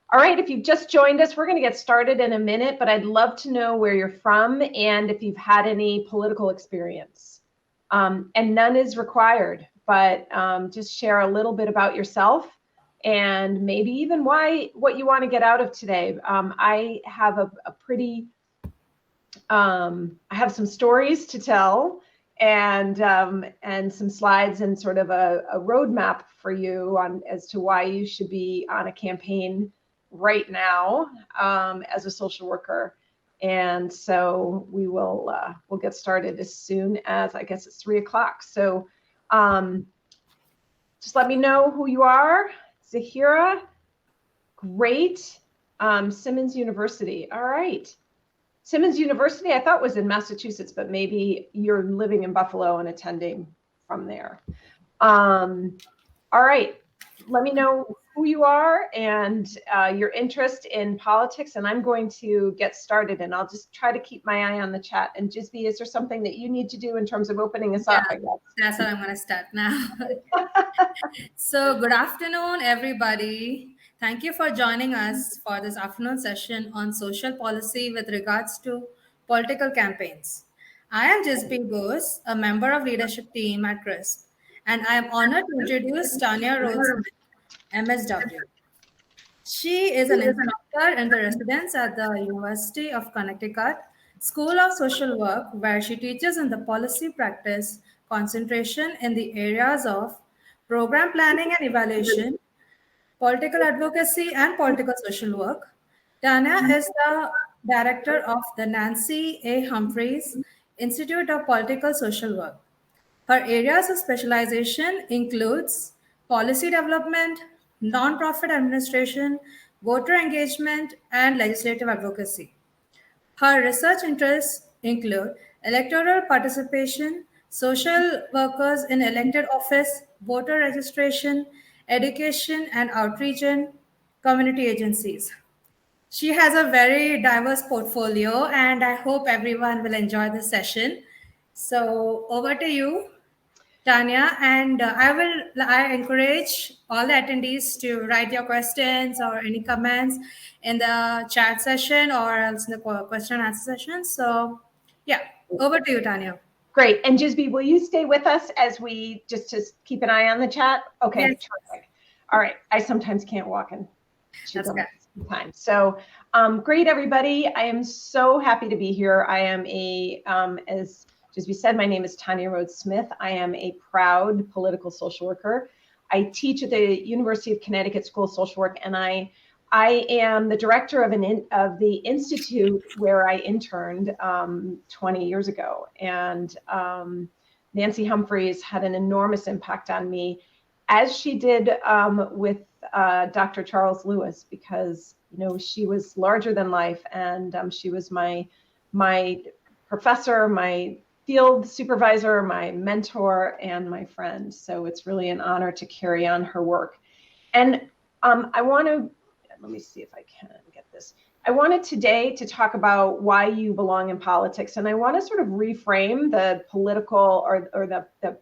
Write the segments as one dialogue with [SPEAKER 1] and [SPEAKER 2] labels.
[SPEAKER 1] All right, if you've just joined us, we're going to get started in a minute, but I'd love to know where you're from and if you've had any political experience. And none is required, but just share a little bit about yourself and maybe even what you want to get out of today. I have I have some stories to tell and some slides and sort of a roadmap for you as to why you should be on a campaign right now as a social worker. And so we'll get started as soon as, I guess it's 3 o'clock. So just let me know who you are. Zahira, great. Simmons University, all right. Simmons University, I thought was in Massachusetts, but maybe you're living in Buffalo and attending from there. All right, let me know who you are and your interest in politics, and I'm going to get started, and I'll just try to keep my eye on the chat. And Jisby, is there something that you need to do in terms of opening us up? I guess
[SPEAKER 2] that's what I'm going to start now. So good afternoon, everybody. Thank you for joining us for this afternoon session on social policy with regards to political campaigns. I am Jisby Bose, a member of leadership team at CRISP, and I am honored to introduce Tanya Rhodes Smith, MSW. She is an instructor in the residence at the University of Connecticut School of Social Work, where she teaches in the policy practice concentration in the areas of program planning and evaluation, political advocacy, and political social work. Tanya is the director of the Nancy A. Humphreys Institute of Political Social Work. Her areas of specialization includes policy development, nonprofit administration, voter engagement, and legislative advocacy. Her research interests include electoral participation, social workers in elected office, voter registration, education and outreach, and community agencies. She has a very diverse portfolio, and I hope everyone will enjoy this session. So over to you, Tanya, and I encourage all the attendees to write your questions or any comments in the chat session or else in the question and answer session. So yeah, over to you, Tanya.
[SPEAKER 1] Great. And Jisby, will you stay with us as we just to keep an eye on the chat? Okay, yes. Terrific. All right. I sometimes can't walk in.
[SPEAKER 2] That's good.
[SPEAKER 1] Time. So great, everybody. I am so happy to be here. I am as Jisby said, my name is Tanya Rhodes Smith. I am a proud political social worker. I teach at the University of Connecticut School of Social Work, and I am the director of the institute where I interned 20 years ago. And Nancy Humphreys had an enormous impact on me, as she did with Dr. Charles Lewis, because she was larger than life, and she was my professor, my field supervisor, my mentor, and my friend. So it's really an honor to carry on her work. And I want to, let me see if I can get this. I wanted today to talk about why you belong in politics. And I want to sort of reframe the political or the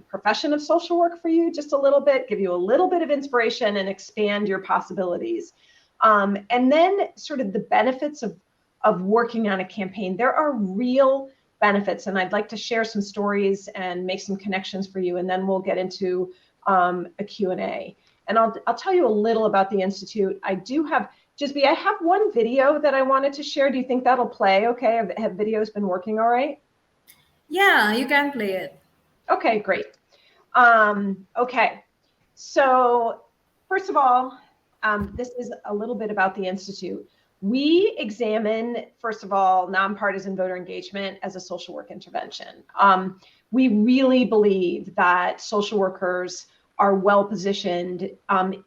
[SPEAKER 1] profession of social work for you just a little bit, give you a little bit of inspiration and expand your possibilities. And then sort of the benefits of working on a campaign. There are real benefits, and I'd like to share some stories and make some connections for you, and then we'll get into a Q&A. And I'll tell you a little about the Institute. I do have, Jisby, I have one video that I wanted to share. Do you think that'll play okay? Have videos been working all right?
[SPEAKER 2] Yeah, you can play it.
[SPEAKER 1] Okay, great. Okay, so first of all, this is a little bit about the Institute. We examine, first of all, nonpartisan voter engagement as a social work intervention. We really believe that social workers are well positioned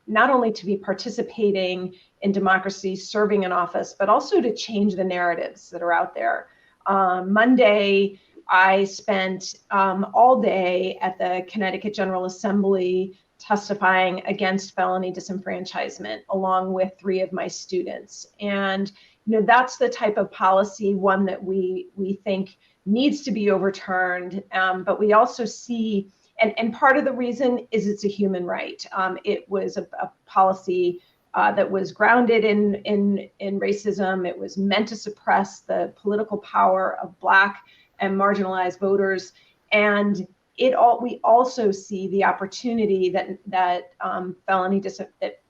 [SPEAKER 1] not only to be participating in democracy, serving in office, but also to change the narratives that are out there. Monday, I spent all day at the Connecticut General Assembly testifying against felony disenfranchisement, along with 3 of my students. And that's the type of policy, one that we think needs to be overturned. But we also see, and part of the reason is it's a human right. It was a policy that was grounded in racism. It was meant to suppress the political power of Black and marginalized voters. And we also see the opportunity that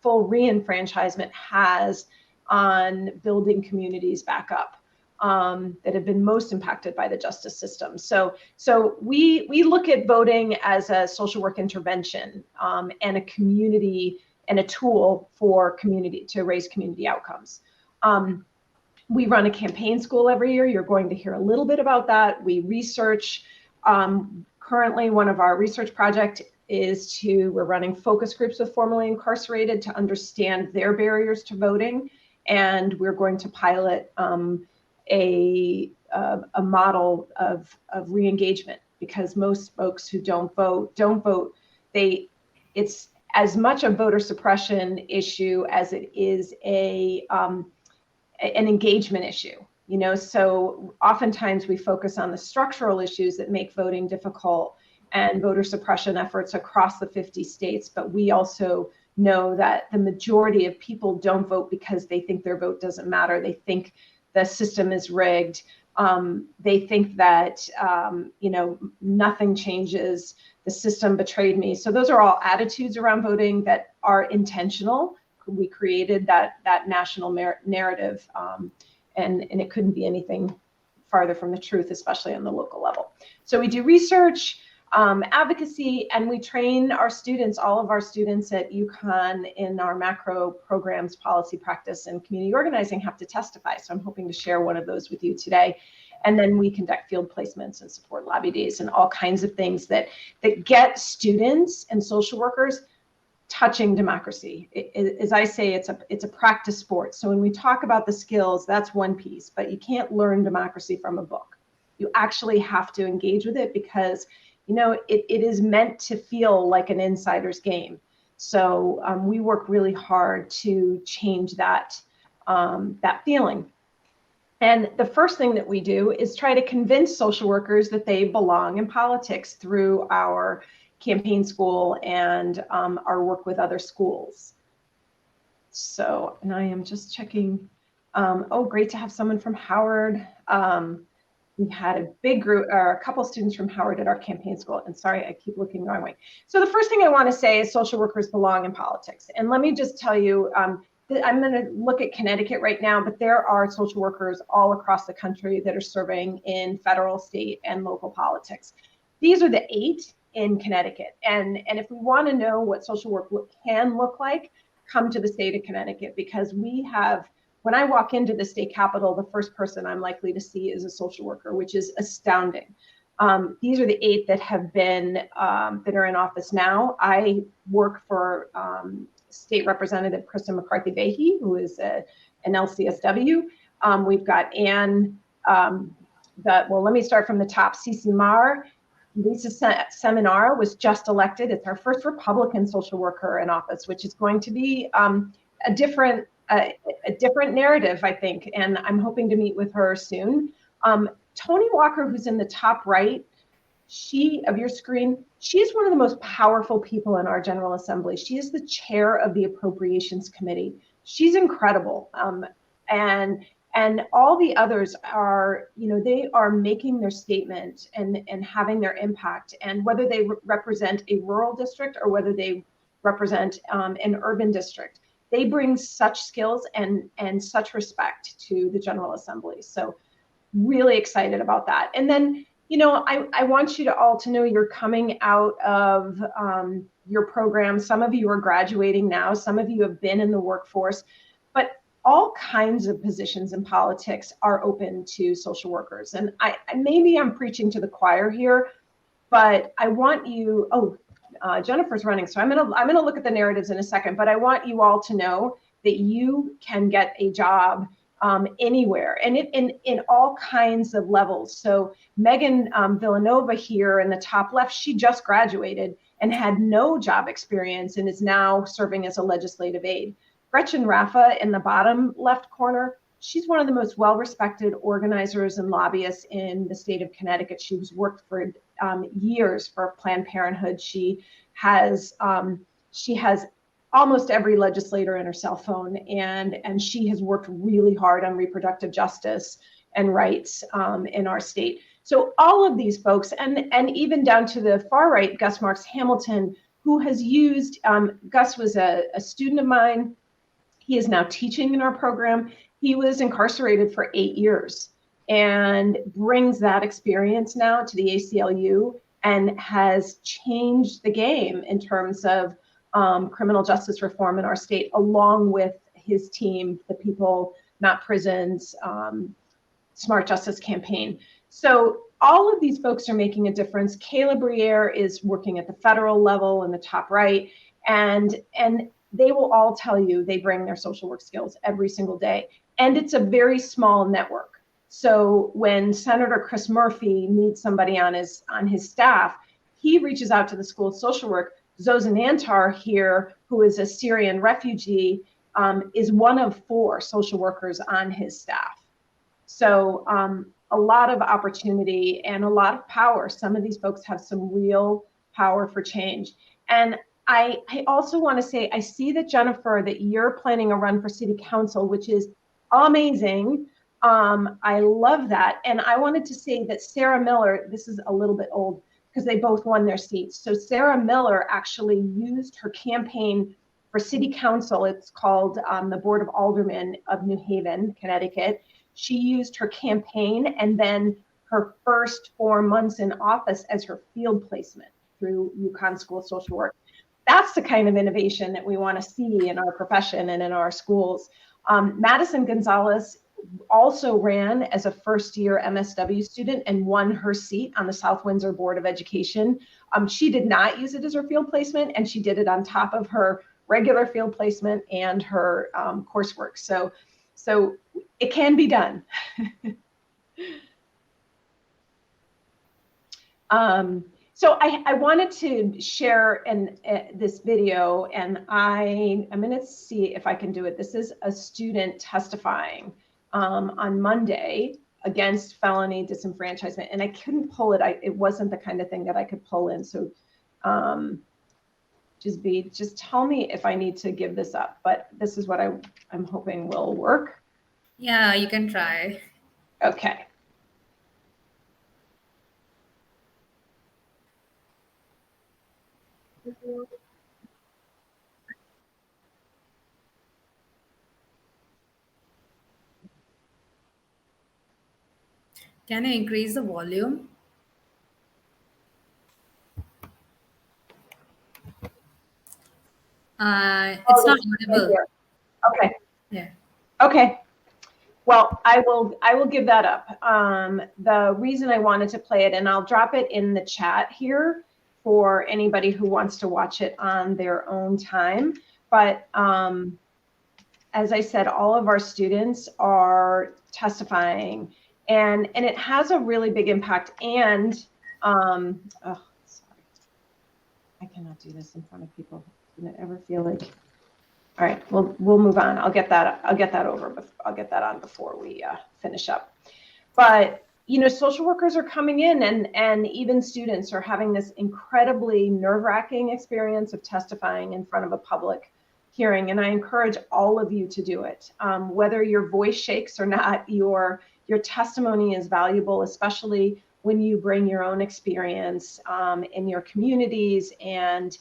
[SPEAKER 1] full reenfranchisement has on building communities back up that have been most impacted by the justice system. So we look at voting as a social work intervention and a community and a tool for community to raise community outcomes. We run a campaign school every year. You're going to hear a little bit about that. We research. Currently, one of our research projects is we're running focus groups with formerly incarcerated to understand their barriers to voting. And we're going to pilot a model of re-engagement, because most folks who don't vote. It's as much a voter suppression issue as it is an engagement issue. So oftentimes we focus on the structural issues that make voting difficult and voter suppression efforts across the 50 states. But we also know that the majority of people don't vote because they think their vote doesn't matter. They think the system is rigged. They think that, nothing changes. The system betrayed me. So those are all attitudes around voting that are intentional. We created that national narrative. And it couldn't be anything farther from the truth, especially on the local level. So we do research, advocacy, and we train our students, all of our students at UConn in our macro programs, policy practice, and community organizing have to testify. So I'm hoping to share one of those with you today. And then we conduct field placements and support lobby days and all kinds of things that get students and social workers touching democracy. As I say, it's a practice sport. So when we talk about the skills, that's one piece, but you can't learn democracy from a book. You actually have to engage with it, because it is meant to feel like an insider's game. So we work really hard to change that feeling. And the first thing that we do is try to convince social workers that they belong in politics through our campaign school and our work with other schools. So, and I am just checking. Great to have someone from Howard. We had a big group, or a couple students from Howard at our campaign school. And sorry, I keep looking the wrong way. So the first thing I want to say is social workers belong in politics. And let me just tell you, I'm going to look at Connecticut right now, but there are social workers all across the country that are serving in federal, state, and local politics. These are the 8 in Connecticut. And if we want to know what social work can look like, come to the state of Connecticut, because we have, when I walk into the state capitol, the first person I'm likely to see is a social worker, which is astounding. These are the 8 that have been, that are in office now. I work for State Representative Kristen McCarthy-Vahey, who is an LCSW. We've got Ann, let me start from the top. Cece Marr. Lisa Seminara was just elected. It's our first Republican social worker in office, which is going to be a different narrative, I think, and I'm hoping to meet with her soon. Toni Walker, who's in the top right, of your screen, she's one of the most powerful people in our General Assembly. She is the chair of the Appropriations Committee. She's incredible. And all the others are, they are making their statement and having their impact. And whether they represent a rural district or whether they represent an urban district, they bring such skills and such respect to the General Assembly. So really excited about that. And then, I want you to all to know you're coming out of your program. Some of you are graduating now. Some of you have been in the workforce, but all kinds of positions in politics are open to social workers. And maybe I'm preaching to the choir here, but I want you, Jennifer's running. So I'm gonna look at the narratives in a second, but I want you all to know that you can get a job anywhere and in all kinds of levels. So Megan Villanova here in the top left, she just graduated and had no job experience and is now serving as a legislative aide. Gretchen Raffa in the bottom left corner, she's one of the most well-respected organizers and lobbyists in the state of Connecticut. She's worked for years for Planned Parenthood. She has almost every legislator in her cell phone, and she has worked really hard on reproductive justice and rights in our state. So all of these folks, and even down to the far right, Gus Marks Hamilton, who has used, Gus was a student of mine. He is now teaching in our program. He was incarcerated for 8 years and brings that experience now to the ACLU and has changed the game in terms of criminal justice reform in our state, along with his team, the People Not Prisons, Smart Justice Campaign. So all of these folks are making a difference. Kayla Briere is working at the federal level in the top right, and they will all tell you they bring their social work skills every single day. And it's a very small network. So when Senator Chris Murphy needs somebody on his staff, he reaches out to the School of Social Work. Zozan Antar here, who is a Syrian refugee, is one of 4 social workers on his staff. So a lot of opportunity and a lot of power. Some of these folks have some real power for change. And I also want to say, I see that, Jennifer, that you're planning a run for city council, which is amazing. I love that. And I wanted to say that Sarah Miller, this is a little bit old because they both won their seats. So Sarah Miller actually used her campaign for city council. It's called the Board of Aldermen of New Haven, Connecticut. She used her campaign and then her first 4 months in office as her field placement through UConn School of Social Work. That's the kind of innovation that we want to see in our profession and in our schools. Madison Gonzalez also ran as a first-year MSW student and won her seat on the South Windsor Board of Education. She did not use it as her field placement, and she did it on top of her regular field placement and her coursework. So it can be done. So I wanted to share this video, and I'm going to see if I can do it. This is a student testifying on Monday against felony disenfranchisement, and I couldn't pull it. It wasn't the kind of thing that I could pull in. So just tell me if I need to give this up. But this is what I'm hoping will work.
[SPEAKER 2] Yeah, you can try.
[SPEAKER 1] Okay.
[SPEAKER 2] Can you increase the volume? It's not audible.
[SPEAKER 1] Right. Okay.
[SPEAKER 2] Yeah.
[SPEAKER 1] Okay. Well, I will give that up. The reason I wanted to play it, and I'll drop it in the chat here for anybody who wants to watch it on their own time. But as I said, all of our students are testifying, and it has a really big impact. And sorry, I cannot do this in front of people. Did I ever feel like? All right, we'll move on. I'll get that over, but I'll get that on before we finish up. But social workers are coming in, and even students are having this incredibly nerve-wracking experience of testifying in front of a public hearing. And I encourage all of you to do it. Whether your voice shakes or not, your testimony is valuable, especially when you bring your own experience in your communities and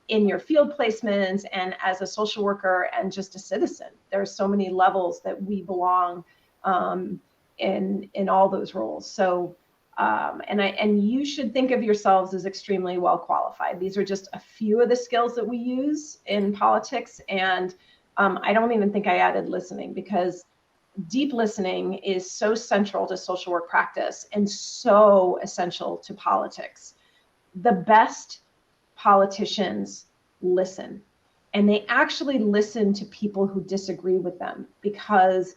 [SPEAKER 1] in your field placements and as a social worker and just a citizen. There are so many levels that we belong in all those roles. So, and you should think of yourselves as extremely well qualified. These are just a few of the skills that we use in politics. And I don't even think I added listening, because deep listening is so central to social work practice and so essential to politics. The best politicians listen, and they actually listen to people who disagree with them, because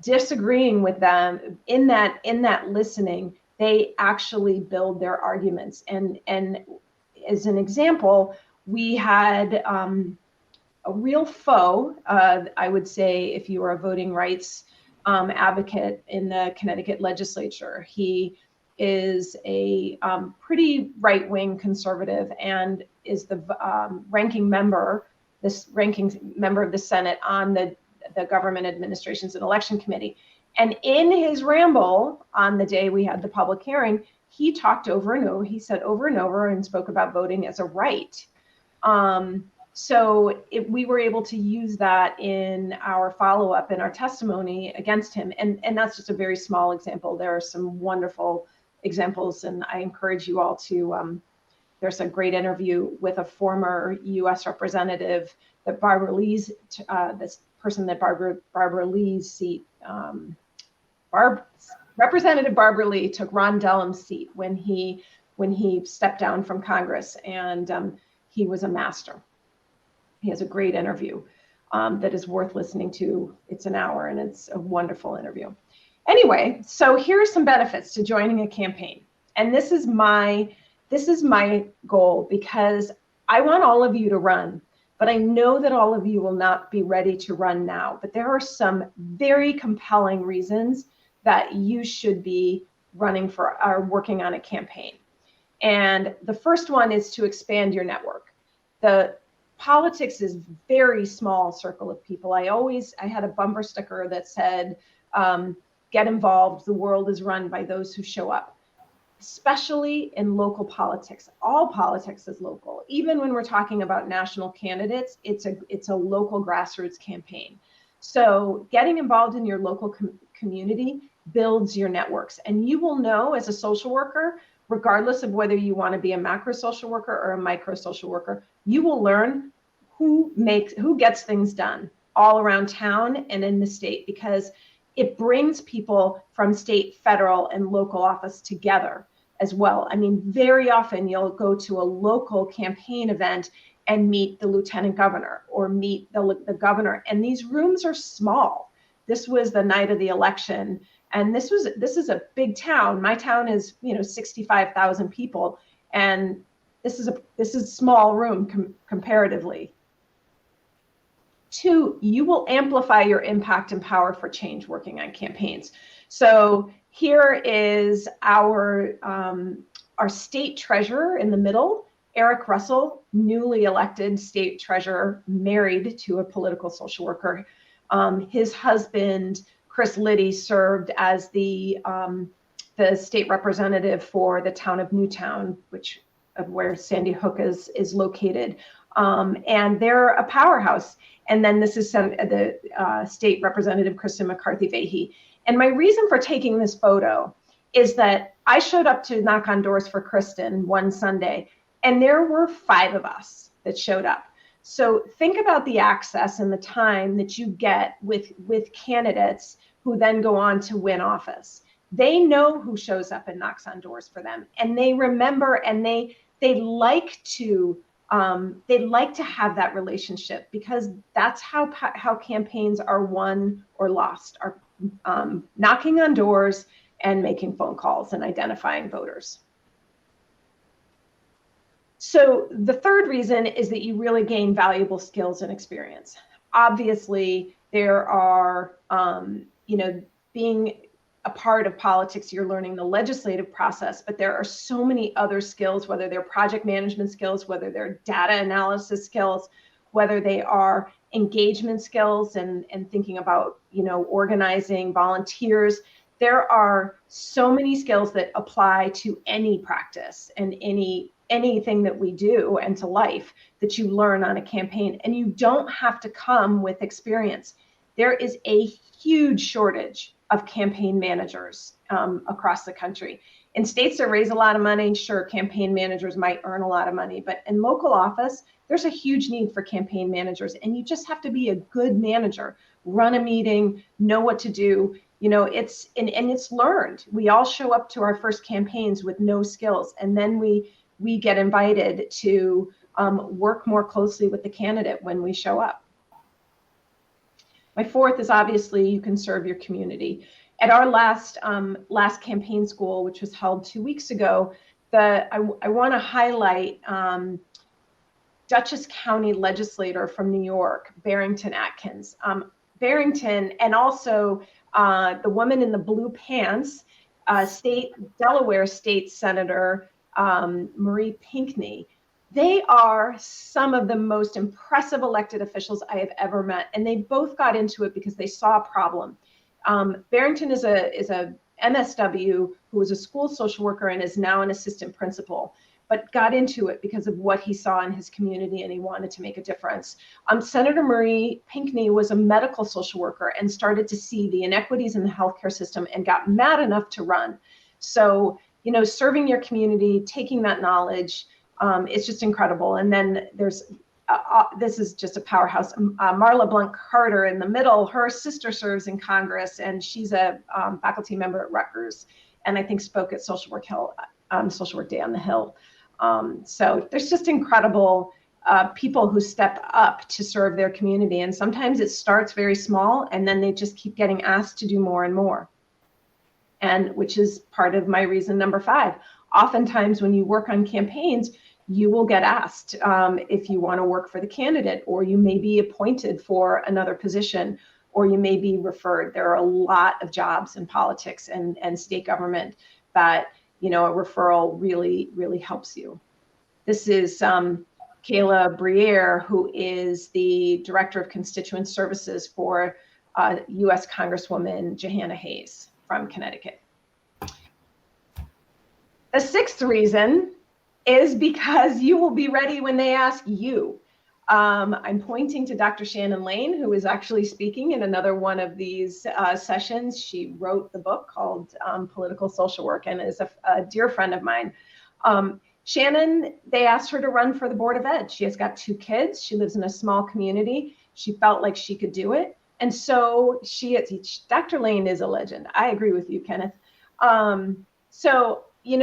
[SPEAKER 1] disagreeing with them in that listening, they actually build their arguments. And as an example, we had a real foe, I would say, if you were a voting rights advocate in the Connecticut legislature. He is a pretty right-wing conservative and is the ranking member, this ranking member of the Senate on the Government Administrations and Election Committee. And in his ramble on the day we had the public hearing, he talked over and over, he said over and over and spoke about voting as a right. So we were able to use that in our follow-up and our testimony against him. And that's just a very small example. There are some wonderful examples, and I encourage you all to, there's a great interview with a former US representative that Barbara Lee's, this person that Barbara Lee's seat, Representative Barbara Lee took Ron Dellum's seat when he stepped down from Congress, and he was a master. He has a great interview that is worth listening to. It's an hour and it's a wonderful interview. Anyway, so here are some benefits to joining a campaign. And this is my goal, because I want all of you to run, but I know that all of you will not be ready to run now. But there are some very compelling reasons that you should be running for or working on a campaign. And the first one is to expand your network. The politics is very small circle of people. I had a bumper sticker that said, get involved, the world is run by those who show up, especially in local politics. All politics is local. Even when we're talking about national candidates, it's a local grassroots campaign. So getting involved in your local community builds your networks. And you will know as a social worker, regardless of whether you want to be a macro social worker or a micro social worker, you will learn who gets things done all around town and in the state, because it brings people from state, federal, and local office together as well. I mean, very often you'll go to a local campaign event and meet the lieutenant governor or meet the governor, and these rooms are small. This was the night of the election, and this is a big town. My town is 65,000 people, and this is a small room comparatively. 2, you will amplify your impact and power for change working on campaigns. So here is our state treasurer in the middle, Eric Russell, newly elected state treasurer, married to a political social worker. His husband, Chris Liddy, served as the state representative for the town of Newtown, where Sandy Hook is located. And they're a powerhouse. And then this is the state representative, Kristen McCarthy-Vahey. And my reason for taking this photo is that I showed up to knock on doors for Kristen one Sunday, and there were 5 of us that showed up. So think about the access and the time that you get with candidates who then go on to win office. They know who shows up and knocks on doors for them, and they remember, and they like to have that relationship, because that's how campaigns are won or lost, are knocking on doors and making phone calls and identifying voters. So the third reason is that you really gain valuable skills and experience. Obviously, there are, being a part of politics, you're learning the legislative process, but there are so many other skills, whether they're project management skills, whether they're data analysis skills, whether they are engagement skills and thinking about, organizing volunteers. There are so many skills that apply to any practice and anything that we do and to life that you learn on a campaign, and you don't have to come with experience. There is a huge shortage of campaign managers across the country. In states that raise a lot of money, sure, campaign managers might earn a lot of money, but in local office, there's a huge need for campaign managers, and you just have to be a good manager, run a meeting, know what to do. It's learned. We all show up to our first campaigns with no skills, and then we get invited to work more closely with the candidate when we show up. My fourth is obviously you can serve your community. At our last campaign school, which was held 2 weeks ago, I want to highlight Dutchess County legislator from New York, Barrington Atkins. Barrington, and also the woman in the blue pants, Delaware State Senator Marie Pinckney. They are some of the most impressive elected officials I have ever met, and they both got into it because they saw a problem. Barrington is a MSW who was a school social worker and is now an assistant principal, but got into it because of what he saw in his community and he wanted to make a difference. Senator Marie Pinckney was a medical social worker and started to see the inequities in the healthcare system and got mad enough to run. So, serving your community, taking that knowledge, it's just incredible. And then there's this is just a powerhouse. Marla Blunt Carter in the middle, her sister serves in Congress, and she's a faculty member at Rutgers, and I think spoke at Social Work Day on the Hill. So there's just incredible people who step up to serve their community, and sometimes it starts very small, and then they just keep getting asked to do more and more. And which is part of my reason number 5. Oftentimes when you work on campaigns, you will get asked if you want to work for the candidate, or you may be appointed for another position, or you may be referred. There are a lot of jobs in politics and state government that, a referral really, really helps you. This is Kayla Briere, who is the Director of Constituent Services for U.S. Congresswoman Jahana Hayes from Connecticut. The 6th reason is because you will be ready when they ask you. I'm pointing to Dr. Shannon Lane, who is actually speaking in another one of these sessions. She wrote the book called Political Social Work and is a dear friend of mine. Shannon, they asked her to run for the Board of Ed. She has got 2 kids. She lives in a small community. She felt like she could do it. And so Dr. Lane is a legend. I agree with you, Kenneth.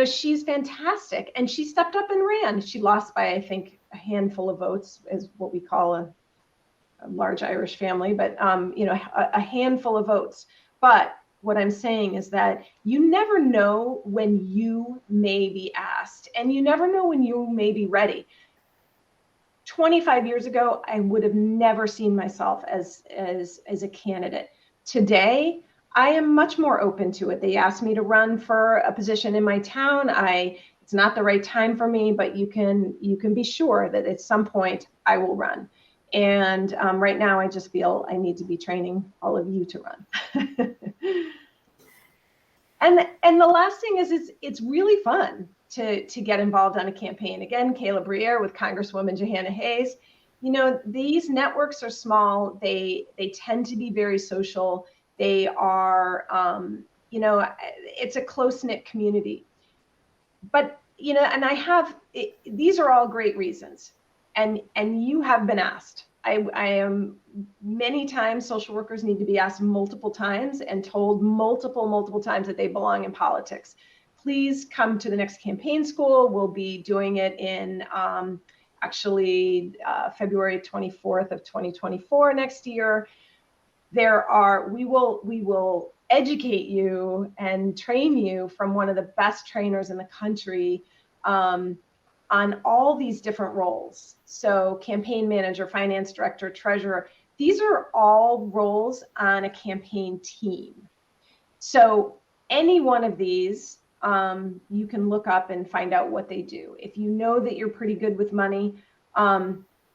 [SPEAKER 1] She's fantastic, and she stepped up and ran. She lost by, I think, a handful of votes, is what we call a large Irish family, but a handful of votes. But what I'm saying is that you never know when you may be asked, and you never know when you may be ready. 25 years ago, I would have never seen myself as a candidate. Today, I am much more open to it. They asked me to run for a position in my town. It's not the right time for me, but you can be sure that at some point I will run. And right now, I just feel I need to be training all of you to run. And the last thing is it's really fun to get involved on a campaign. Again, Kayla Briere with Congresswoman Jahana Hayes. These networks are small. They tend to be very social. They are, it's a close-knit community. But, and these are all great reasons. And you have been asked. I am many times, social workers need to be asked multiple times and told multiple times that they belong in politics. Please come to the next campaign school. We'll be doing it in February 24th of 2024 next year. We will educate you and train you from one of the best trainers in the country on all these different roles. So campaign manager, finance director, treasurer, these are all roles on a campaign team. So any one of these, you can look up and find out what they do. If you know that you're pretty good with money,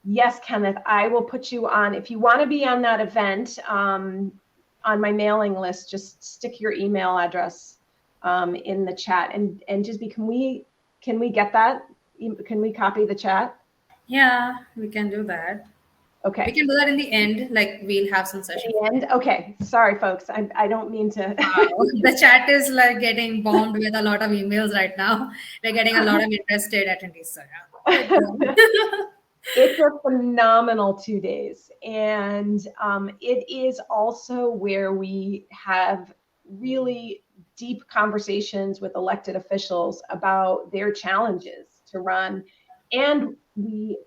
[SPEAKER 1] yes, Kenneth, I will put you on. If you want to be on that event, on my mailing list, just stick your email address in the chat and just can we get that? Can we copy the chat?
[SPEAKER 2] Yeah, we can do that.
[SPEAKER 1] Okay.
[SPEAKER 2] We can do that in the end, like we'll have some session.
[SPEAKER 1] In the end? Okay. Sorry, folks. I don't mean to.
[SPEAKER 2] The chat is like getting bombed with a lot of emails right now. We're getting a lot of interested attendees. So yeah.
[SPEAKER 1] It's a phenomenal 2 days. And it is also where we have really deep conversations with elected officials about their challenges to run. And we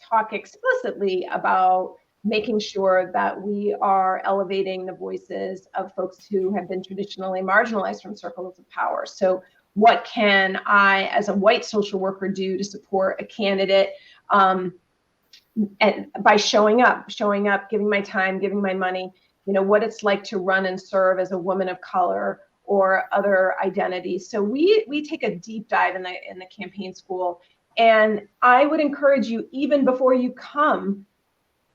[SPEAKER 1] talk explicitly about making sure that we are elevating the voices of folks who have been traditionally marginalized from circles of power. So what can I, as a white social worker, do to support a candidate? And by showing up, giving my time, giving my money, what it's like to run and serve as a woman of color or other identities. So we take a deep dive in the campaign school And I would encourage you, even before you come,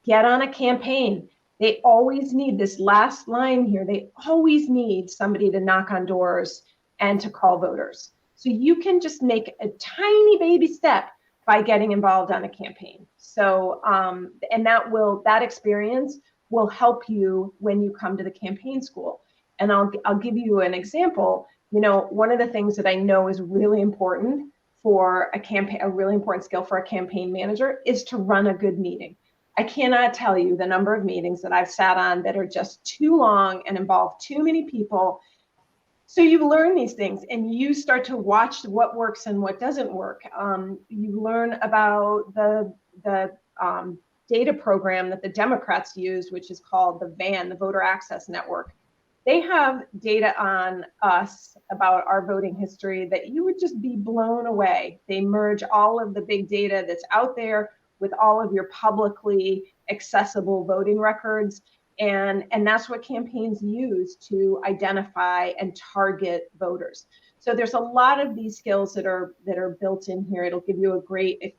[SPEAKER 1] get on a campaign. They always need this last line here. They always need somebody to knock on doors and to call voters. So you can just make a tiny baby step by getting involved on a campaign. So, and that experience will help you when you come to the campaign school. And I'll give you an example. You know, one of the things that I know is really important for a campaign, a really important skill for a campaign manager is to run a good meeting. I cannot tell you the number of meetings that I've sat on that are just too long and involve too many people. So you learn these things and you start to watch what works and what doesn't work. You learn about the data program that the Democrats used, which is called the VAN, the Voter Access Network. They have data on us about our voting history that you would just be blown away. They merge all of the big data that's out there with all of your publicly accessible voting records. And that's what campaigns use to identify and target voters. So there's a lot of these skills that are built in here. It'll give you a great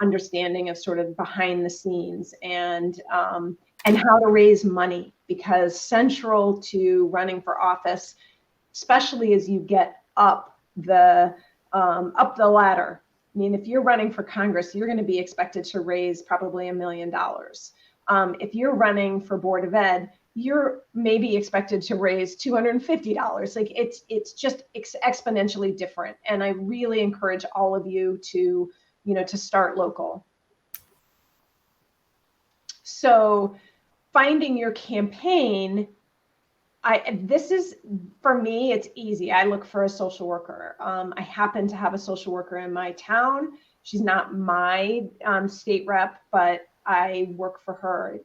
[SPEAKER 1] understanding of sort of behind the scenes and how to raise money, because central to running for office, especially as you get up the ladder. I mean, if you're running for Congress, you're going to be expected to raise probably $1 million. If you're running for Board of Ed, you're maybe expected to raise $250. Like it's just exponentially different. And I really encourage all of you to, to start local. So finding your campaign, this is, for me, it's easy. I look for a social worker. I happen to have a social worker in my town. She's not my state rep, but I work for her.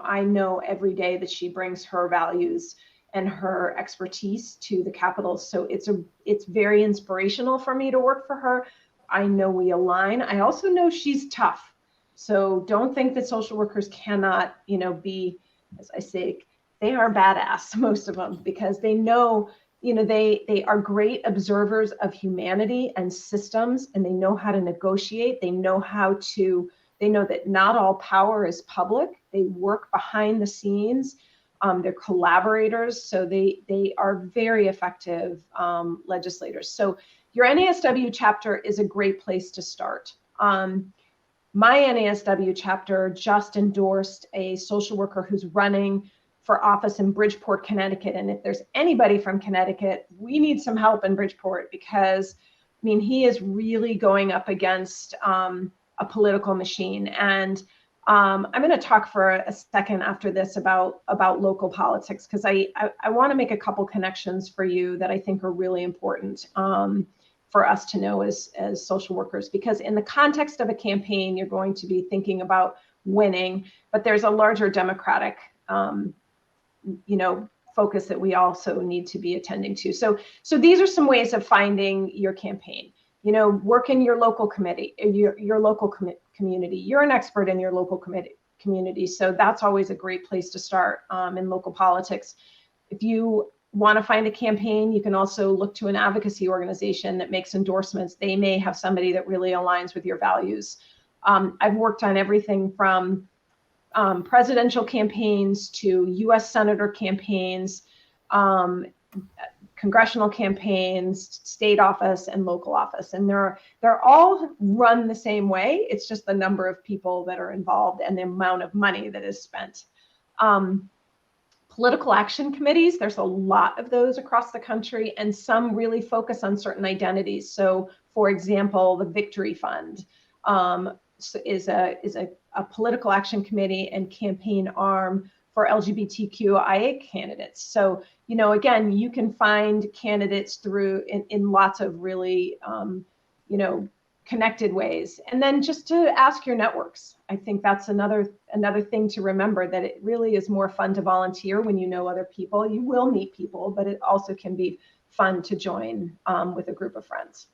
[SPEAKER 1] I know every day that she brings her values and her expertise to the Capitol. So it's very inspirational for me to work for her. I know we align. I also know she's tough. So don't think that social workers cannot, be, as I say, they are badass, most of them, because they know, they are great observers of humanity and systems, and they know how to negotiate. They know that not all power is public. They work behind the scenes. They're collaborators, so they are very effective legislators. So your NASW chapter is a great place to start. My NASW chapter just endorsed a social worker who's running for office in Bridgeport, Connecticut. And if there's anybody from Connecticut, we need some help in Bridgeport, because, he is really going up against a political machine. And I'm going to talk for a second after this about local politics, because I want to make a couple connections for you that I think are really important for us to know as social workers, because in the context of a campaign, you're going to be thinking about winning, but there's a larger democratic focus that we also need to be attending to. So these are some ways of finding your campaign. Work in your local committee, your local community. You're an expert in your local community, so that's always a great place to start in local politics. If you want to find a campaign, you can also look to an advocacy organization that makes endorsements. They may have somebody that really aligns with your values. I've worked on everything from presidential campaigns to U.S. Senator campaigns, congressional campaigns, state office, and local office. And they're all run the same way. It's just the number of people that are involved and the amount of money that is spent. Political action committees, there's a lot of those across the country, and some really focus on certain identities. So, for example, the Victory Fund is a political action committee and campaign arm for LGBTQIA candidates. So, again, you can find candidates through in lots of really, connected ways. And then just to ask your networks. I think that's another thing to remember, that it really is more fun to volunteer when you know other people. You will meet people, but it also can be fun to join with a group of friends.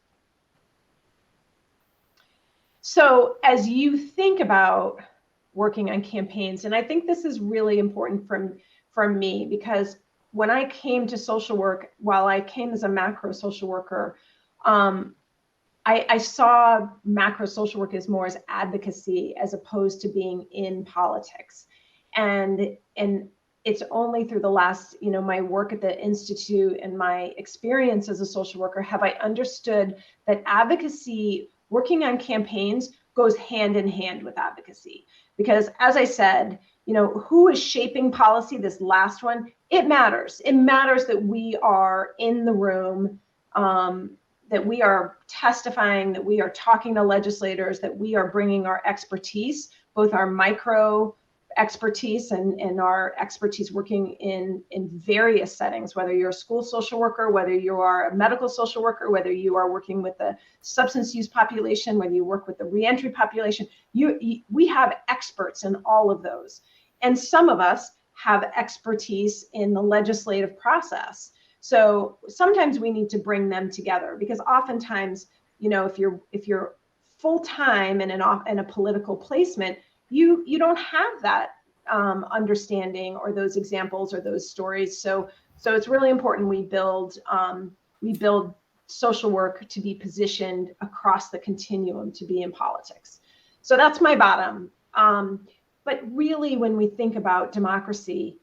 [SPEAKER 1] So as you think about working on campaigns, and I think this is really important for me, because when I came to social work, while I came as a macro social worker, I saw macro social work as more as advocacy as opposed to being in politics. And it's only through the last, my work at the Institute and my experience as a social worker have I understood that advocacy, working on campaigns, goes hand in hand with advocacy. Because as I said, who is shaping policy, this last one, it matters. It matters that we are in the room, that we are testifying, that we are talking to legislators, that we are bringing our expertise, both our micro expertise and our expertise working in various settings, whether you're a school social worker, whether you are a medical social worker, whether you are working with the substance use population, whether you work with the reentry population, we have experts in all of those. And some of us have expertise in the legislative process. So sometimes we need to bring them together, because oftentimes, if you're full-time in a political placement, you don't have that understanding or those examples or those stories. So it's really important we build social work to be positioned across the continuum to be in politics. So that's my bottom. But really, when we think about democracy,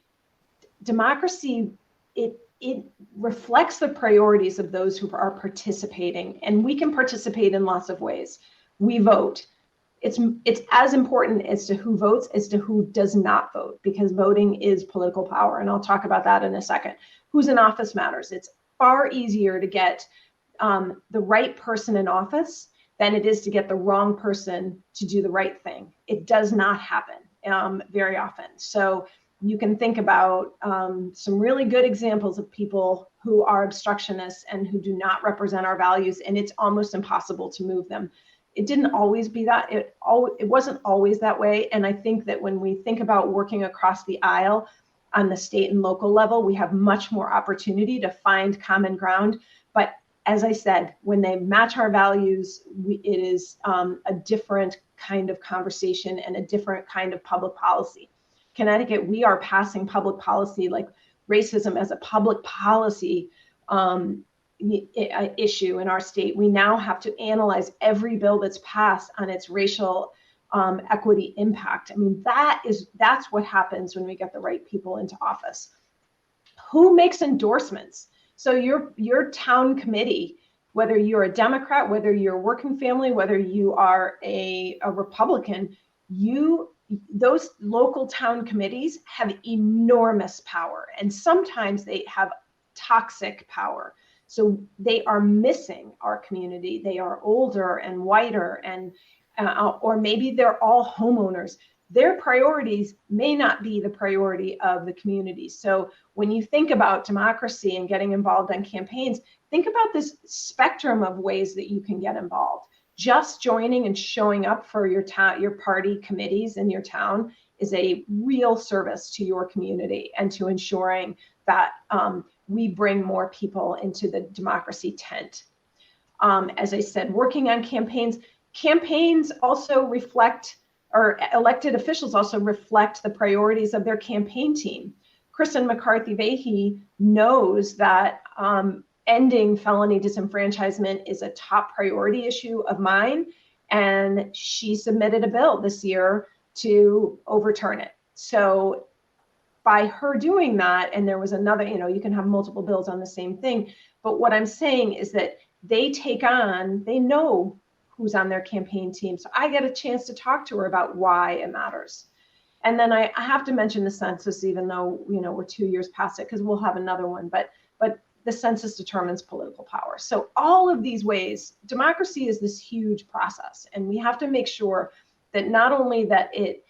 [SPEAKER 1] it reflects the priorities of those who are participating, and we can participate in lots of ways. We vote. It's as important as to who votes as to who does not vote, because voting is political power, and I'll talk about that in a second. Who's in office matters. It's far easier to get the right person in office than it is to get the wrong person to do the right thing. It does not happen very often. So you can think about some really good examples of people who are obstructionists and who do not represent our values, and it's almost impossible to move them. It didn't always be that. It wasn't always that way. And I think that when we think about working across the aisle on the state and local level, we have much more opportunity to find common ground. But as I said, when they match our values, it is a different kind of conversation and a different kind of public policy. Connecticut, we are passing public policy like racism as a public policy issue in our state. We now have to analyze every bill that's passed on its racial equity impact. I mean, that's what happens when we get the right people into office. Who makes endorsements? So your town committee, whether you're a Democrat, whether you're a working family, whether you are a Republican, those local town committees have enormous power, and sometimes they have toxic power. So they are missing our community. They are older and whiter, and or maybe they're all homeowners. Their priorities may not be the priority of the community. So when you think about democracy and getting involved on campaigns, think about this spectrum of ways that you can get involved. Just joining and showing up for your party committees in your town is a real service to your community and to ensuring that we bring more people into the democracy tent. As I said, working on campaigns also reflect, or elected officials also reflect the priorities of their campaign team. Kristen McCarthy-Vahey knows that ending felony disenfranchisement is a top priority issue of mine, and she submitted a bill this year to overturn it. So by her doing that, and there was another, you can have multiple bills on the same thing, but what I'm saying is that they know who's on their campaign team. So I get a chance to talk to her about why it matters. And then I have to mention the census, even though, we're 2 years past it, because we'll have another one, but the census determines political power. So all of these ways, democracy is this huge process, and we have to make sure that not only that it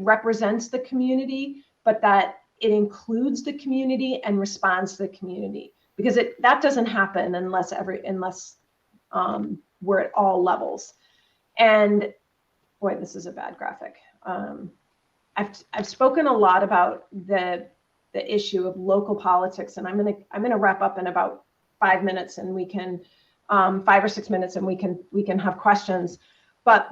[SPEAKER 1] represents the community, but that it includes the community and responds to the community, because that doesn't happen unless we're at all levels. And boy, this is a bad graphic. I've spoken a lot about the issue of local politics, and I'm gonna wrap up in about 5 minutes, and we can 5 or 6 minutes, and we can have questions. But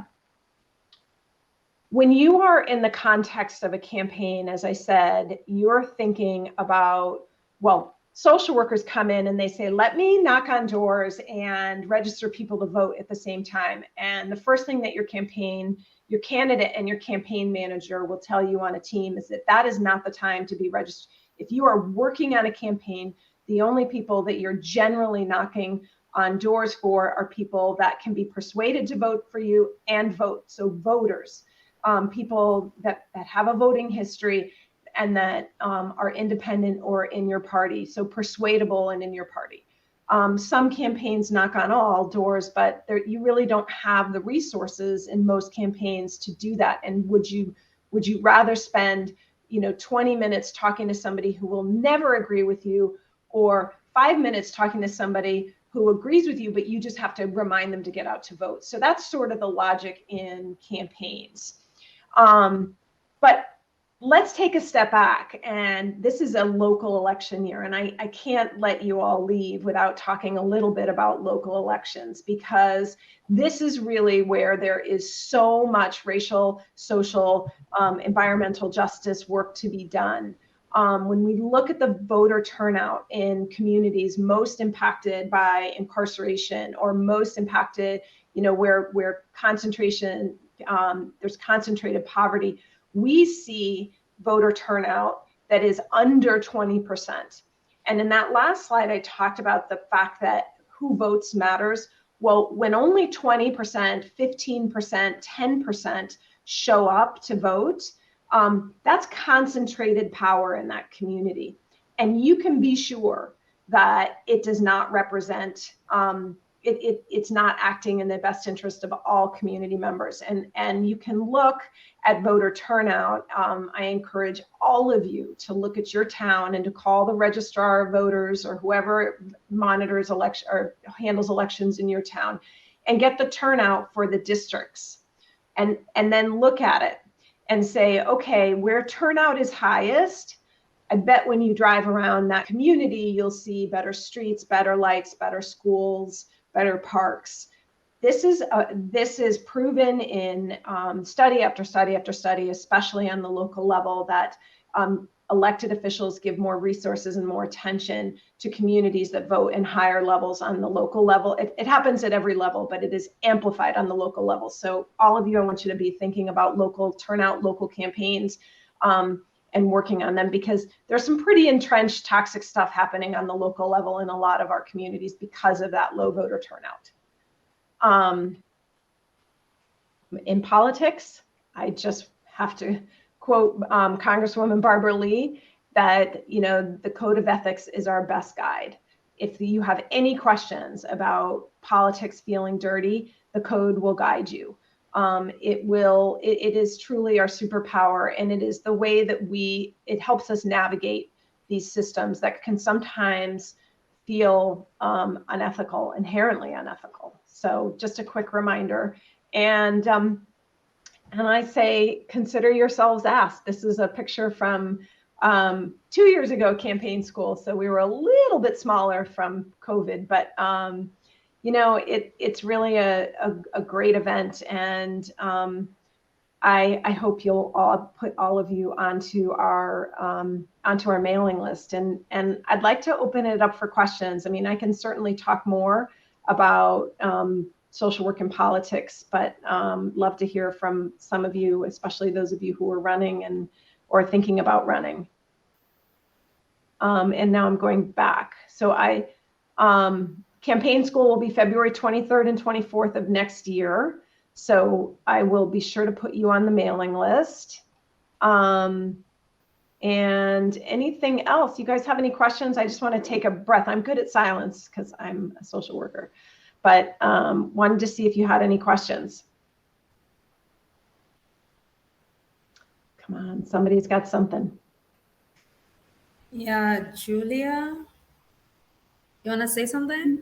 [SPEAKER 1] when you are in the context of a campaign, as I said, you're thinking about, well, social workers come in and they say, let me knock on doors and register people to vote at the same time. And the first thing that your candidate and your campaign manager will tell you on a team is that is not the time to be registered. If you are working on a campaign, the only people that you're generally knocking on doors for are people that can be persuaded to vote for you and vote. So voters, people that have a voting history and that are independent or in your party, so persuadable and in your party. Some campaigns knock on all doors, but you really don't have the resources in most campaigns to do that. And would you rather spend 20 minutes talking to somebody who will never agree with you, or 5 minutes talking to somebody who agrees with you, but you just have to remind them to get out to vote? So that's sort of the logic in campaigns. But let's take a step back, and this is a local election year, and I can't let you all leave without talking a little bit about local elections, because this is really where there is so much racial, social, environmental justice work to be done. When we look at the voter turnout in communities most impacted by incarceration, or most impacted, where concentration, there's concentrated poverty, we see voter turnout that is under 20%. And in that last slide, I talked about the fact that who votes matters. Well, when only 20%, 15%, 10% show up to vote, that's concentrated power in that community. And you can be sure that it does not represent, it's not acting in the best interest of all community members. And you can look at voter turnout. I encourage all of you to look at your town and to call the registrar of voters or whoever monitors election or handles elections in your town, and get the turnout for the districts, and then look at it and say, okay, where turnout is highest, I bet when you drive around that community, you'll see better streets, better lights, better schools, better parks. This is proven in study after study after study, especially on the local level, that elected officials give more resources and more attention to communities that vote in higher levels on the local level. It happens at every level, but it is amplified on the local level. So all of you, I want you to be thinking about local turnout, local campaigns, and working on them, because there's some pretty entrenched toxic stuff happening on the local level in a lot of our communities because of that low voter turnout. In politics, I just have to quote Congresswoman Barbara Lee, that the code of ethics is our best guide. If you have any questions about politics feeling dirty, the code will guide you. It is truly our superpower, and it is the way that it helps us navigate these systems that can sometimes feel unethical, inherently unethical. So just a quick reminder. And I say, consider yourselves asked. This is a picture from 2 years ago, campaign school. So we were a little bit smaller from COVID, but it's really a great event. And I hope you'll all put all of you onto our mailing list. And I'd like to open it up for questions. I mean, I can certainly talk more about social work and politics, but love to hear from some of you, especially those of you who are running or thinking about running. And now I'm going back. So campaign school will be February 23rd and 24th of next year. So I will be sure to put you on the mailing list. And anything else? You guys have any questions? I just want to take a breath. I'm good at silence because I'm a social worker, but wanted to see if you had any questions. Come on, somebody's got something.
[SPEAKER 2] Yeah, Julia, you want to say something?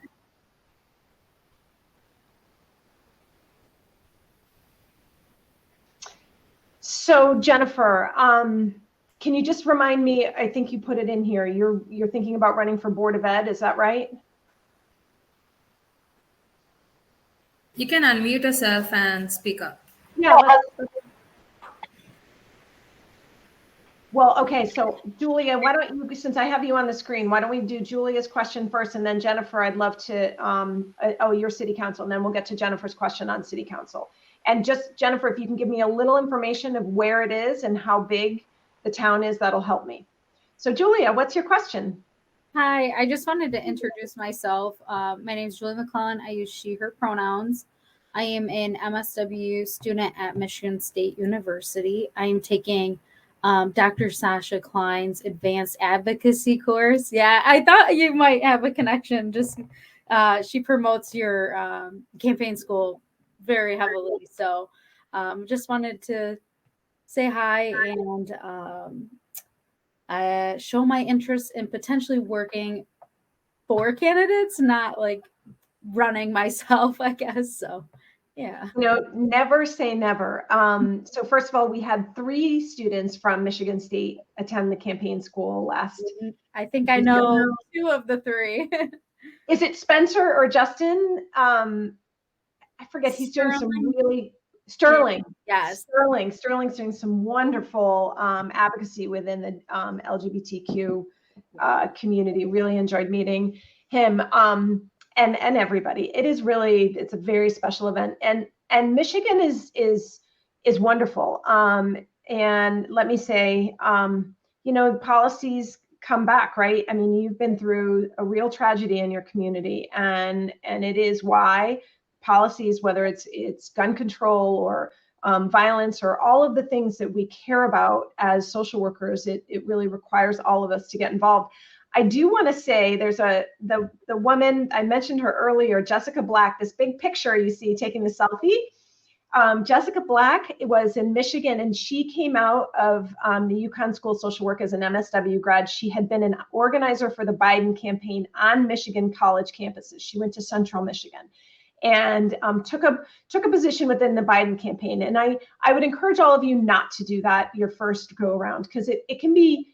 [SPEAKER 1] So Jennifer, can you just remind me, I think you put it in here, you're thinking about running for Board of Ed, is that right?
[SPEAKER 2] You can unmute yourself and speak up.
[SPEAKER 1] Yeah. Well, okay, so Julia, why don't you, since I have you on the screen, why don't we do Julia's question first, and then Jennifer, I'd love to, your city council, and then we'll get to Jennifer's question on city council. And just, Jennifer, if you can give me a little information of where it is and how big the town is, that'll help me. So Julia, what's your question?
[SPEAKER 3] Hi, I just wanted to introduce myself. My name is Julie McClellan. I use she, her pronouns. I am an MSW student at Michigan State University. I am taking Dr. Sasha Klein's advanced advocacy course. Yeah, I thought you might have a connection. Just she promotes your campaign school very heavily. So just wanted to say hi and show my interest in potentially working for candidates, not like running myself, I guess. So, yeah.
[SPEAKER 1] Never say never. So first of all, we had 3 students from Michigan State attend the campaign school last.
[SPEAKER 3] I think I know 2 of the 3.
[SPEAKER 1] Is it Spencer or Justin? I forget. He's doing some really Sterling.
[SPEAKER 3] Yes.
[SPEAKER 1] Sterling's doing some wonderful advocacy within the LGBTQ community. Really enjoyed meeting him and everybody. It's a very special event, and Michigan is wonderful. And let me say, policies come back, right? I mean, you've been through a real tragedy in your community, and it is why policies, whether it's gun control or violence or all of the things that we care about as social workers, it really requires all of us to get involved. I do want to say there's the woman, I mentioned her earlier, Jessica Black, this big picture you see taking the selfie. Jessica Black was in Michigan, and she came out of the UConn School of Social Work as an MSW grad. She had been an organizer for the Biden campaign on Michigan college campuses. She went to Central Michigan and took a position within the Biden campaign. And I would encourage all of you not to do that your first go around, because it can be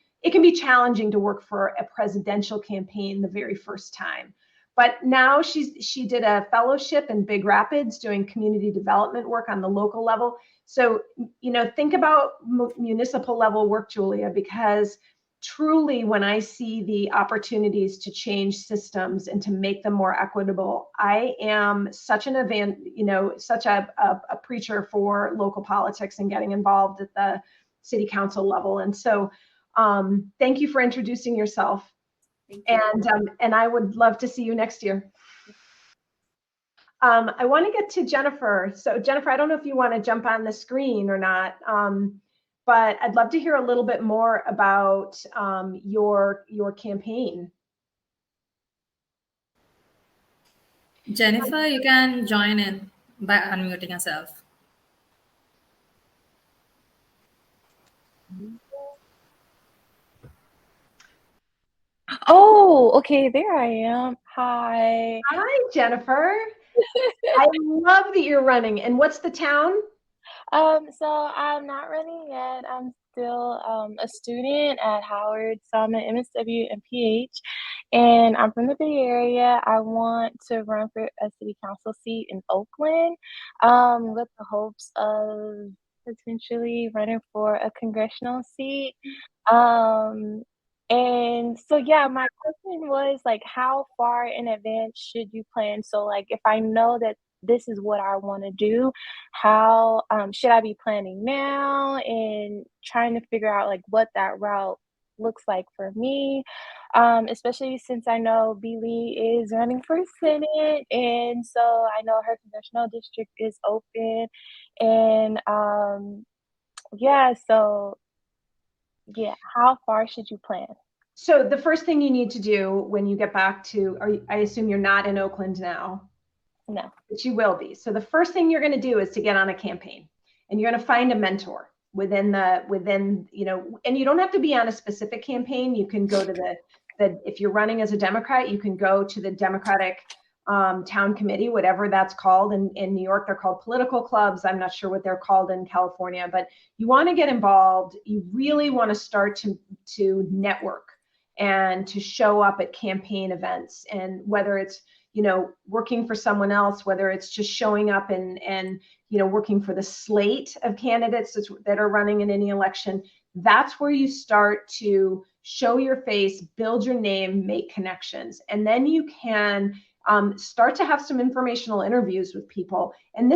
[SPEAKER 1] challenging to work for a presidential campaign the very first time. But now she did a fellowship in Big Rapids doing community development work on the local level. So, think about municipal level work, Julia, because truly when I see the opportunities to change systems and to make them more equitable, I am such such a preacher for local politics and getting involved at the city council level. And so thank you for introducing yourself. And I would love to see you next year. I want to get to Jennifer. So Jennifer, I don't know if you want to jump on the screen or not, but I'd love to hear a little bit more about your campaign.
[SPEAKER 2] Jennifer, you can join in by unmuting yourself.
[SPEAKER 4] Oh, okay, there I am. Hi.
[SPEAKER 1] Hi, Jennifer. I love that you're running. And what's the town?
[SPEAKER 4] So I'm not running yet. I'm still a student at Howard, so I'm an MSW and PH, and I'm from the Bay Area. I want to run for a city council seat in Oakland, with the hopes of potentially running for a congressional seat. And so, yeah, my question was like, how far in advance should you plan? So, like, if I know that this is what I want to do, how should I be planning now and trying to figure out like what that route looks like for me, especially since I know B. Lee is running for Senate, and so I know her congressional district is open, and how far should you plan?
[SPEAKER 1] So the first thing you need to do when you get back to, I assume you're not in Oakland now.
[SPEAKER 4] No.
[SPEAKER 1] But you will be. So the first thing you're going to do is to get on a campaign, and you're going to find a mentor within, and you don't have to be on a specific campaign. You can go to if you're running as a Democrat, you can go to the Democratic town committee, whatever that's called. In New York, they're called political clubs. I'm not sure what they're called in California, but you want to get involved. You really want to start to network and to show up at campaign events, and whether it's working for someone else, whether it's just showing up and working for the slate of candidates that are running in any election, that's where you start to show your face, build your name, make connections. And then you can start to have some informational interviews with people. And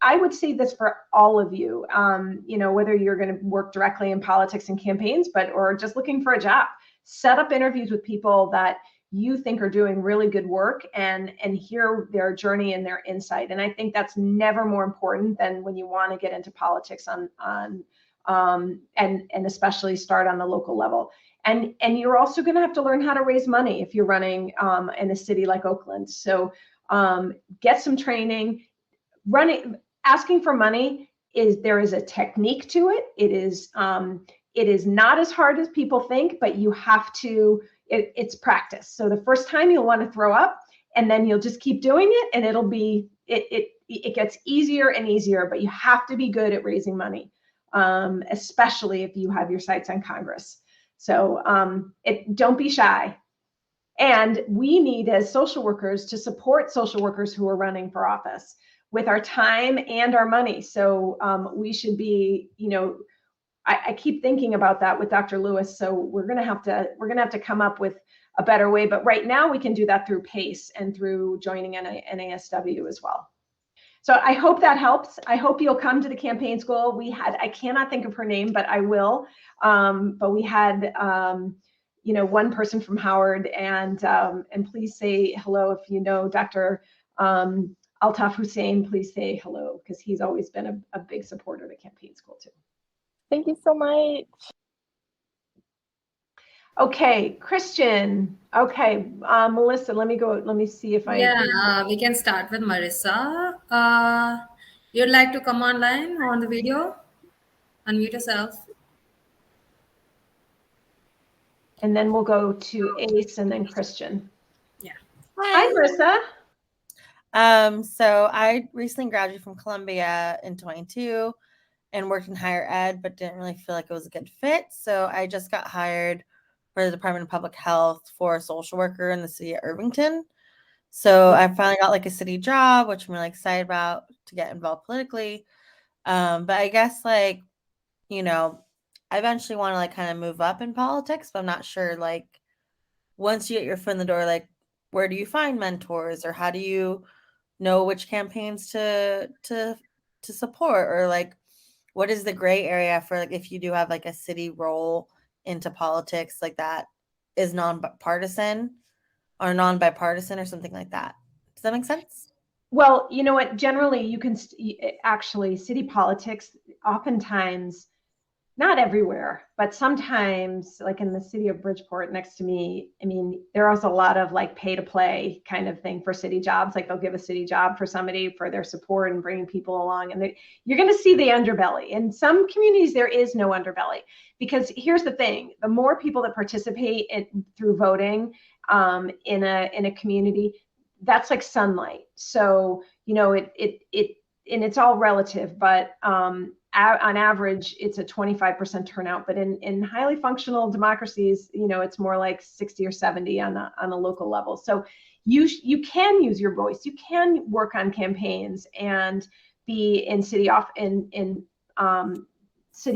[SPEAKER 1] I would say this for all of you, whether you're going to work directly in politics and campaigns, or just looking for a job, set up interviews with people that you think are doing really good work and hear their journey and their insight. And I think that's never more important than when you want to get into politics and especially start on the local level. And you're also going to have to learn how to raise money if you're running in a city like Oakland. So get some training. Asking for money there is a technique to it. It is not as hard as people think, but you have to. It's practice. So the first time you'll want to throw up, and then you'll just keep doing it, and it gets easier and easier. But you have to be good at raising money, especially if you have your sights on Congress. So don't be shy. And we need, as social workers, to support social workers who are running for office with our time and our money. So we should be, I keep thinking about that with Dr. Lewis. So we're gonna have to come up with a better way. But right now we can do that through PACE and through joining NASW as well. So I hope that helps. I hope you'll come to the campaign school. I cannot think of her name, but I will. But we had, one person from Howard, and please say hello if you know Dr. Altaf Hussein. Please say hello, because he's always been a big supporter of the campaign school too.
[SPEAKER 4] Thank you so much.
[SPEAKER 1] Okay, Christian. Okay, Melissa, let me see if I...
[SPEAKER 2] Yeah, we can start with Marissa. You'd like to come online on the video? Unmute yourself.
[SPEAKER 1] And then we'll go to Ace and then Christian.
[SPEAKER 2] Yeah.
[SPEAKER 1] Hi, Marissa.
[SPEAKER 5] So I recently graduated from Columbia in 22 and worked in higher ed, but didn't really feel like it was a good fit. So I just got hired for the Department of Public Health for a social worker in the city of Irvington. So I finally got like a city job, which I'm really excited about to get involved politically. But I guess I eventually want to kind of move up in politics, but I'm not sure once you get your foot in the door, where do you find mentors, or how do you know which campaigns to support, or what is the gray area for if you do have a city role into politics that is non-partisan or non-bipartisan or something like that. Does that make sense?
[SPEAKER 1] Well, you know what, generally you can actually city politics oftentimes, not everywhere, but sometimes, like in the city of Bridgeport next to me, I mean, there is a lot of pay to play kind of thing for city jobs. They'll give a city job for somebody for their support and bringing people along. And you're going to see the underbelly. In some communities, there is no underbelly, because here's the thing: the more people that participate through voting in a community, that's like sunlight. So, and it's all relative, but on average, it's a 25% turnout, but in highly functional democracies, it's more like 60 or 70 on a local level. So you can use your voice, you can work on campaigns and be in city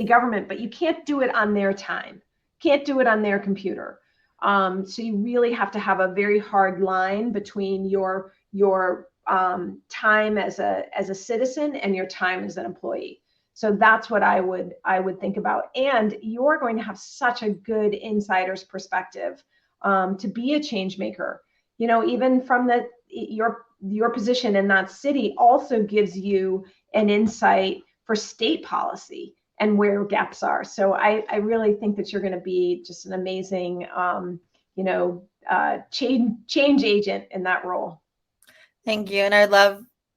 [SPEAKER 1] government, but you can't do it on their time, can't do it on their computer. So you really have to have a very hard line between your time as a citizen and your time as an employee. So that's what I would think about. And you're going to have such a good insider's perspective to be a change maker. Even from your position in that city also gives you an insight for state policy and where gaps are. So I really think that you're going to be just an amazing, change agent in that role.
[SPEAKER 5] Thank you. And I'd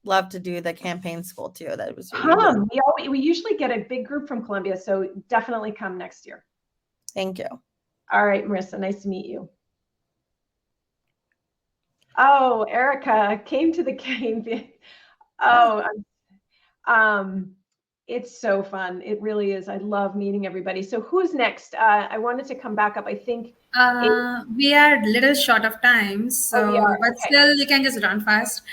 [SPEAKER 5] love to do the campaign school too. That was really
[SPEAKER 1] we usually get a big group from Columbia, so definitely come next year.
[SPEAKER 5] Thank you.
[SPEAKER 1] All right, Marissa, nice to meet you. Oh, Erica came to the game. Oh, It's so fun. It really is. I love meeting everybody. So who's next? I wanted to come back up. I think.
[SPEAKER 2] We are a little short of time,
[SPEAKER 1] Oh, we
[SPEAKER 2] so
[SPEAKER 1] are.
[SPEAKER 2] but
[SPEAKER 1] Okay.
[SPEAKER 2] still you can just run fast.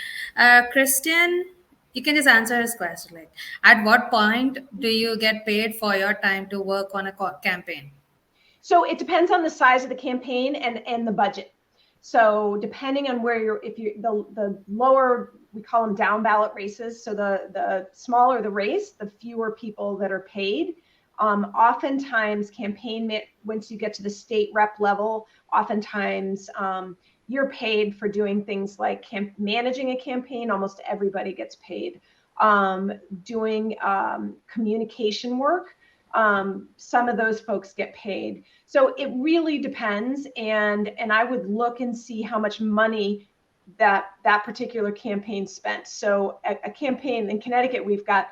[SPEAKER 2] Christian, you can just answer his question. Like, at what point do you get paid for your time to work on a campaign?
[SPEAKER 1] So it depends on the size of the campaign and the budget. So depending on where you're, if you the lower, we call them down ballot races. So the smaller the race, the fewer people that are paid. Oftentimes once you get to the state rep level, oftentimes you're paid for doing things like managing a campaign. Almost everybody gets paid. Doing communication work. Some of those folks get paid. So it really depends. And I would look and see how much money that particular campaign spent. So a campaign in Connecticut, we've got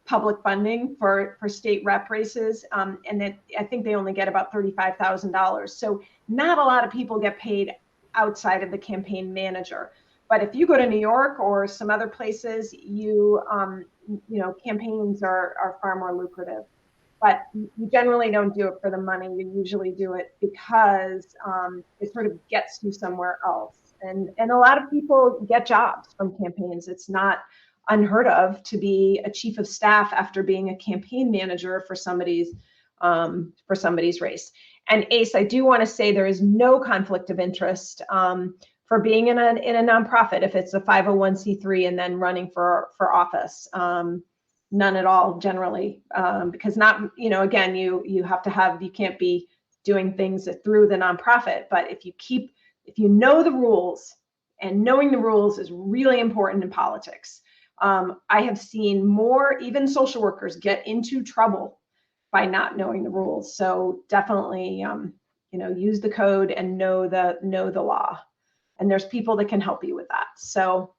[SPEAKER 1] public funding for state rep races. And I think they only get about $35,000. So not a lot of people get paid outside of the campaign manager. But if you go to New York or some other places, campaigns are far more lucrative. But you generally don't do it for the money. You usually do it because it sort of gets you somewhere else. And a lot of people get jobs from campaigns. It's not unheard of to be a chief of staff after being a campaign manager for somebody's race. And Ace, I do want to say there is no conflict of interest for being in a nonprofit if it's a 501c3 and then running for office. None at all generally, because again, you have to have, you can't be doing things through the nonprofit. But if you know the rules, and knowing the rules is really important in politics. I have seen more, even social workers get into trouble by not knowing the rules. So definitely, use the code and know the law. And there's people that can help you with that. So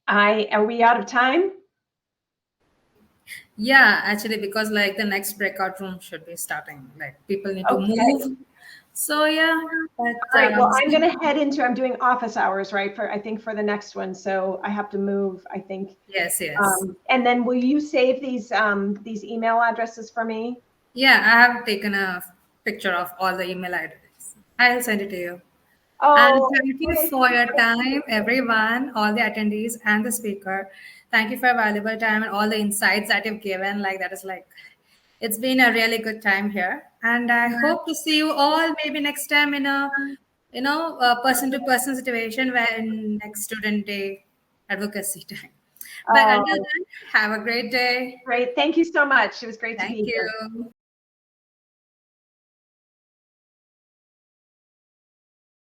[SPEAKER 1] are we out of time?
[SPEAKER 2] Yeah, actually, because like the next breakout room should be starting. Like people need to move. So yeah. But,
[SPEAKER 1] all right. Well, I'm going to head into. I'm doing office hours, right? I think for the next one, so I have to move. I think.
[SPEAKER 2] Yes.
[SPEAKER 1] And then, will you save these email addresses for me?
[SPEAKER 2] Yeah, I have taken a picture of all the email addresses. I'll send it to you.
[SPEAKER 1] Oh,
[SPEAKER 2] And thank you for your time, everyone, all the attendees and the speaker. Thank you for your valuable time and all the insights that you've given. It's been a really good time here. And I hope to see you all maybe next time in a person-to-person situation when next student day advocacy time. But until then, have a great day.
[SPEAKER 1] Great. Thank you so much. It was great to be here.
[SPEAKER 2] Thank you.